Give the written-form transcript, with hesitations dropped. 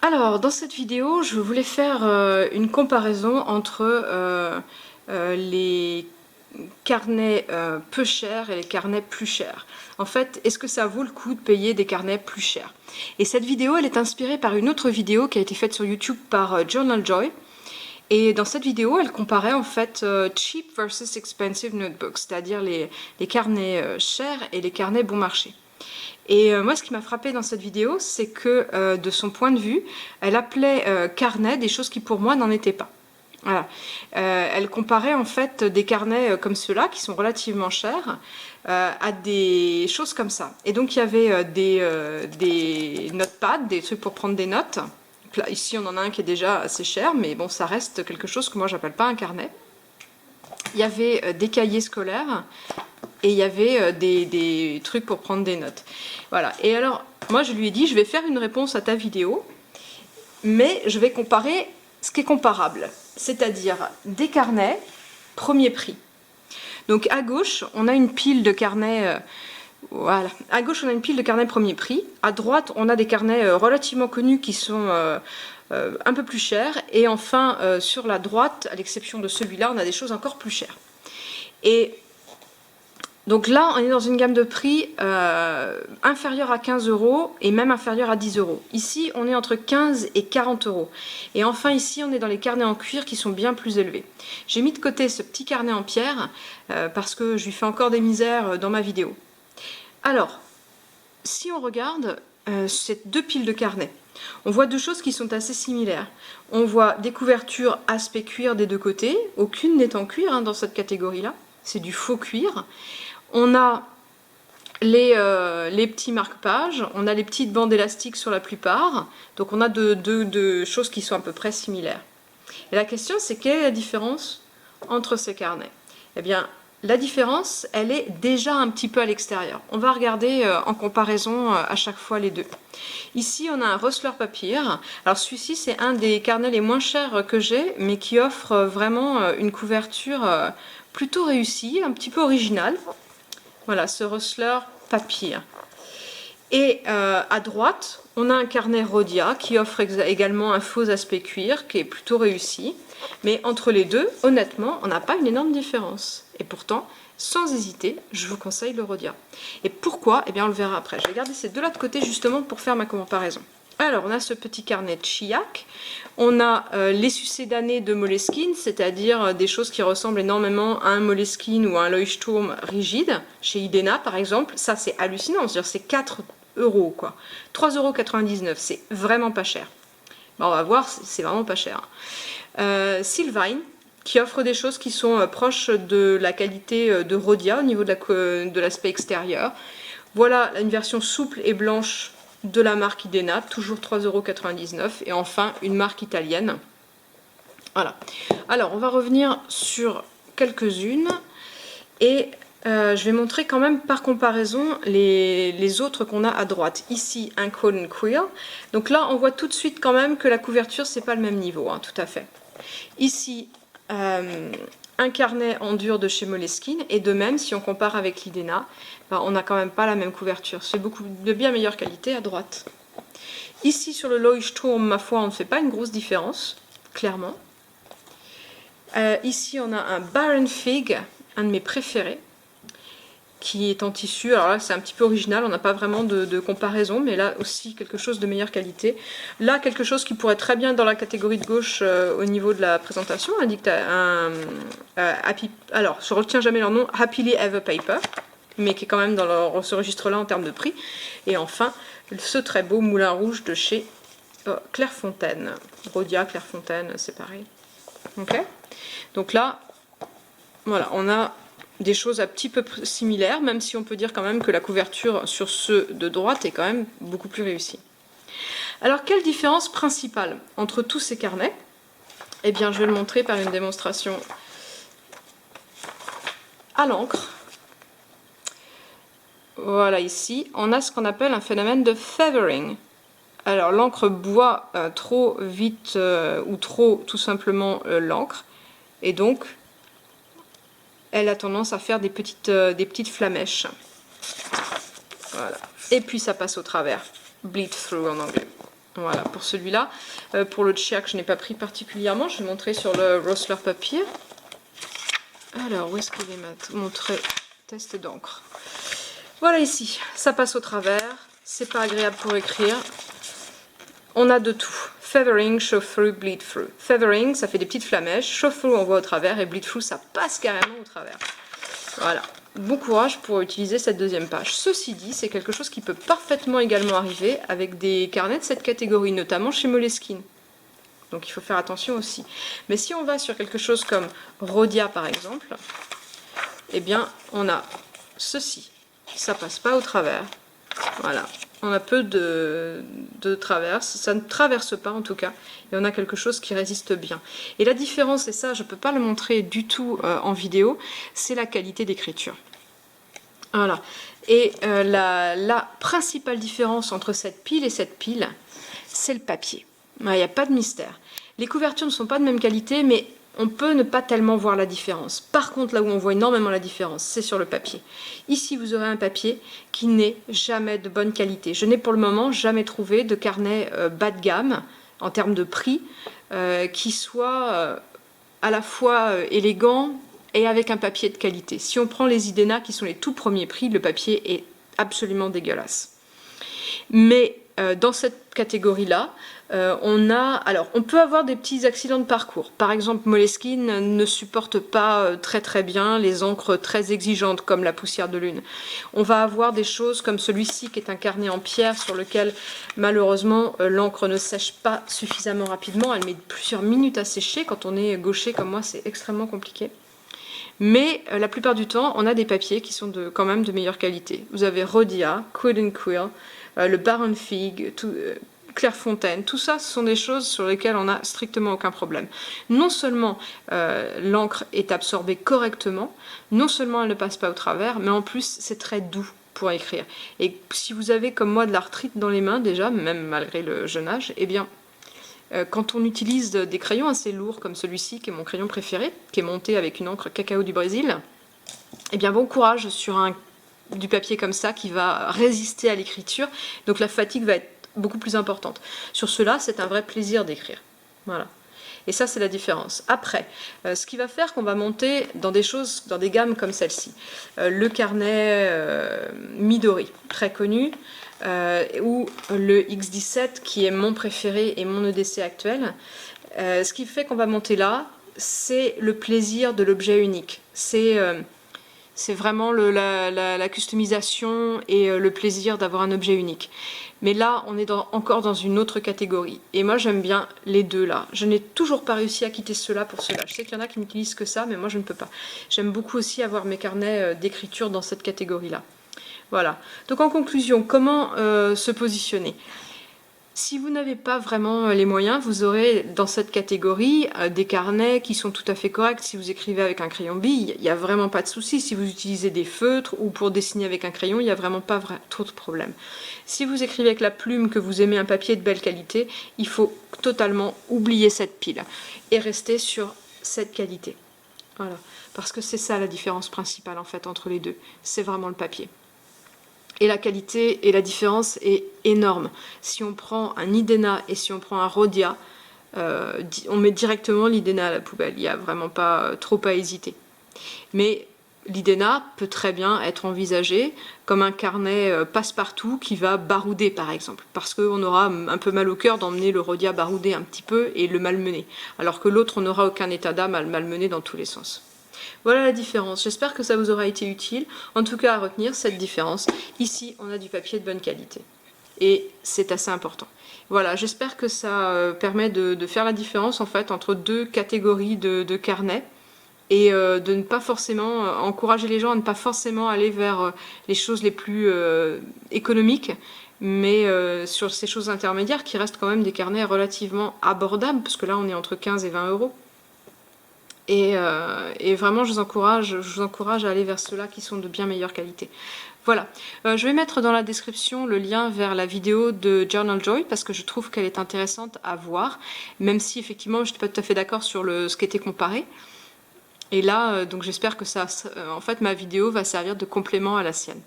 Alors, dans cette vidéo, je voulais faire une comparaison entre les carnets peu chers et les carnets plus chers. En fait, est-ce que ça vaut le coup de payer des carnets plus chers? Et cette vidéo, elle est inspirée par une autre vidéo qui a été faite sur YouTube par Journal Joy. Et dans cette vidéo, elle comparait en fait cheap versus expensive notebooks, c'est-à-dire les carnets chers et les carnets bon marché. Et moi, ce qui m'a frappé dans cette vidéo, c'est que de son point de vue, elle appelait carnet des choses qui pour moi n'en étaient pas. Voilà. Elle comparait en fait des carnets comme ceux-là, qui sont relativement chers, à des choses comme ça. Et donc il y avait des notepads, des trucs pour prendre des notes. Là, ici, on en a un qui est déjà assez cher, mais bon, ça reste quelque chose que moi, j'appelle pas un carnet. Il y avait des cahiers scolaires et il y avait des trucs pour prendre des notes. Voilà. Et alors, moi, je lui ai dit, je vais faire une réponse à ta vidéo, mais je vais comparer ce qui est comparable, c'est-à-dire des carnets premier prix. Donc à gauche, on a une pile de carnets. Voilà. À gauche, on a une pile de carnets premier prix. À droite, on a des carnets relativement connus qui sont un peu plus chers. Et enfin, sur la droite, à l'exception de celui-là, on a des choses encore plus chères. Et donc là, on est dans une gamme de prix inférieure à 15 € et même inférieure à 10 €. Ici, on est entre 15 et 40 €. Et enfin, ici, on est dans les carnets en cuir qui sont bien plus élevés. J'ai mis de côté ce petit carnet en pierre parce que je lui fais encore des misères dans ma vidéo. Alors, si on regarde ces deux piles de carnets, on voit deux choses qui sont assez similaires. On voit des couvertures aspect cuir des deux côtés. Aucune n'est en cuir dans cette catégorie-là. C'est du faux cuir. On a les petits marque-pages, on a les petites bandes élastiques sur la plupart, donc on a deux choses qui sont à peu près similaires. Et la question, c'est quelle est la différence entre ces carnets? Eh bien, la différence, elle est déjà un petit peu à l'extérieur. On va regarder en comparaison à chaque fois les deux. Ici, on a un Rustler Papier. Alors celui-ci, c'est un des carnets les moins chers que j'ai, mais qui offre vraiment une couverture plutôt réussie, un petit peu originale. Voilà, ce Rustler Papier. Et à droite, on a un carnet Rhodia qui offre également un faux aspect cuir qui est plutôt réussi. Mais entre les deux, honnêtement, on n'a pas une énorme différence. Et pourtant, sans hésiter, je vous conseille le Rhodia. Et pourquoi? Eh bien, on le verra après. Je vais garder ces deux-là de côté justement pour faire ma comparaison. Alors, on a ce petit carnet Chiac. On a les sucédanés de Moleskine, c'est-à-dire des choses qui ressemblent énormément à un Moleskine ou à un Leuchtturm rigide, chez Idena par exemple. Ça, c'est hallucinant, c'est-à-dire c'est 4 €, quoi. 3,99 €, c'est vraiment pas cher. Bon, on va voir, c'est vraiment pas cher. Sylvine, qui offre des choses qui sont proches de la qualité de Rhodia au niveau de l'aspect extérieur. Voilà une version souple et blanche de la marque Idena, toujours 3,99 €. Et enfin, une marque italienne. Voilà. Alors, on va revenir sur quelques-unes. Et je vais montrer quand même par comparaison les autres qu'on a à droite. Ici, un Colin Quill. Donc là, on voit tout de suite quand même que la couverture, c'est pas le même niveau, hein, tout à fait. Ici, un carnet en dur de chez Moleskine, et de même, si on compare avec l'Idena, ben, on n'a quand même pas la même couverture. C'est beaucoup de bien meilleure qualité à droite. Ici, sur le Leuchtturm, ma foi, on ne fait pas une grosse différence, clairement. Ici, on a un Baron Fig, un de mes préférés, qui est en tissu. Alors là, c'est un petit peu original, on n'a pas vraiment de comparaison, mais là aussi quelque chose de meilleure qualité. Là, quelque chose qui pourrait être très bien dans la catégorie de gauche au niveau de la présentation, alors, je ne retiens jamais leur nom, Happily Ever Paper, mais qui est quand même dans ce registre-là en termes de prix. Et enfin, ce très beau moulin rouge de chez Clairefontaine. Rhodia, Clairefontaine, c'est pareil. Ok. Donc là, voilà, on a des choses un petit peu similaires, même si on peut dire quand même que la couverture sur ceux de droite est quand même beaucoup plus réussie. Alors, quelle différence principale entre tous ces carnets? Eh bien, je vais le montrer par une démonstration à l'encre. Voilà, ici, on a ce qu'on appelle un phénomène de feathering. Alors, l'encre boit trop vite ou trop tout simplement l'encre, et donc elle a tendance à faire des petites flamèches. Voilà. Et puis ça passe au travers. Bleed through en anglais. Voilà, pour celui-là. Pour le Chia que je n'ai pas pris particulièrement, je vais montrer sur le Rossler papier. Alors, où est-ce qu'il est montré? Test d'encre. Voilà ici, ça passe au travers, c'est pas agréable pour écrire. On a de tout. Feathering, show through, bleed through. Feathering, ça fait des petites flamèches. Show through, on voit au travers. Et bleed through, ça passe carrément au travers. Voilà. Bon courage pour utiliser cette deuxième page. Ceci dit, c'est quelque chose qui peut parfaitement également arriver avec des carnets de cette catégorie, notamment chez Moleskine. Donc il faut faire attention aussi. Mais si on va sur quelque chose comme Rhodia par exemple, eh bien on a ceci. Ça passe pas au travers. Voilà. On a peu de traverse, ça ne traverse pas en tout cas, et on a quelque chose qui résiste bien. Et la différence, et ça je ne peux pas le montrer du tout en vidéo, c'est la qualité d'écriture. Voilà. Et la principale différence entre cette pile et cette pile, c'est le papier. Il n'y a pas de mystère. Les couvertures ne sont pas de même qualité, mais on peut ne pas tellement voir la différence. Par contre, là où on voit énormément la différence, c'est sur le papier. Ici, vous aurez un papier qui n'est jamais de bonne qualité. Je n'ai pour le moment jamais trouvé de carnet bas de gamme, en termes de prix, qui soit à la fois élégant et avec un papier de qualité. Si on prend les Idena, qui sont les tout premiers prix, le papier est absolument dégueulasse. Mais dans cette catégorie-là, on peut avoir des petits accidents de parcours. Par exemple, Moleskine ne supporte pas très bien les encres très exigeantes comme la poussière de lune. On va avoir des choses comme celui-ci qui est un carnet en pierre sur lequel malheureusement l'encre ne sèche pas suffisamment rapidement. Elle met plusieurs minutes à sécher. Quand on est gaucher comme moi, c'est extrêmement compliqué. Mais la plupart du temps, on a des papiers qui sont quand même de meilleure qualité. Vous avez Rhodia, Quill & Quill, le Baron Fig, Clairefontaine, tout ça, ce sont des choses sur lesquelles on n'a strictement aucun problème. Non seulement l'encre est absorbée correctement, non seulement elle ne passe pas au travers, mais en plus c'est très doux pour écrire. Et si vous avez comme moi de l'arthrite dans les mains déjà, même malgré le jeune âge, eh bien quand on utilise des crayons assez lourds comme celui-ci, qui est mon crayon préféré, qui est monté avec une encre cacao du Brésil, eh bien bon courage sur du papier comme ça qui va résister à l'écriture, donc la fatigue va être beaucoup plus importante. Sur cela, c'est un vrai plaisir d'écrire. Voilà. Et ça, c'est la différence. Après, ce qui va faire qu'on va monter dans des choses, dans des gammes comme celle-ci. Le carnet Midori, très connu, ou le X17, qui est mon préféré et mon EDC actuel. Ce qui fait qu'on va monter là, c'est le plaisir de l'objet unique. C'est vraiment la customisation et le plaisir d'avoir un objet unique. Mais là, on est encore dans une autre catégorie. Et moi, j'aime bien les deux là. Je n'ai toujours pas réussi à quitter ceux-là pour ceux-là. Je sais qu'il y en a qui n'utilisent que ça, mais moi, je ne peux pas. J'aime beaucoup aussi avoir mes carnets d'écriture dans cette catégorie-là. Voilà. Donc, en conclusion, comment se positionner ? Si vous n'avez pas vraiment les moyens, vous aurez dans cette catégorie des carnets qui sont tout à fait corrects. Si vous écrivez avec un crayon bille, il n'y a vraiment pas de souci. Si vous utilisez des feutres ou pour dessiner avec un crayon, il n'y a vraiment pas trop de problème. Si vous écrivez avec la plume, que vous aimez un papier de belle qualité, il faut totalement oublier cette pile et rester sur cette qualité. Voilà. Parce que c'est ça la différence principale en fait entre les deux. C'est vraiment le papier. Et la qualité et la différence est énorme. Si on prend un Idena et si on prend un Rhodia, on met directement l'Idena à la poubelle. Il n'y a vraiment pas trop à hésiter. Mais l'Idena peut très bien être envisagé comme un carnet passe-partout qui va barouder par exemple. Parce qu'on aura un peu mal au cœur d'emmener le Rhodia barouder un petit peu et le malmener. Alors que l'autre, on n'aura aucun état d'âme à le malmener dans tous les sens. Voilà la différence. J'espère que ça vous aura été utile. En tout cas, à retenir cette différence. Ici, on a du papier de bonne qualité. Et c'est assez important. Voilà, j'espère que ça permet de faire la différence en fait entre deux catégories de carnets et de ne pas forcément encourager les gens à ne pas forcément aller vers les choses les plus économiques, mais sur ces choses intermédiaires qui restent quand même des carnets relativement abordables, parce que là on est entre 15 et 20 euros. Et vraiment, je vous encourage à aller vers ceux-là qui sont de bien meilleure qualité. Voilà, je vais mettre dans la description le lien vers la vidéo de Journal Joy parce que je trouve qu'elle est intéressante à voir, même si effectivement je n'étais pas tout à fait d'accord sur ce qui était comparé. Et là, donc j'espère que ça, en fait, ma vidéo va servir de complément à la sienne.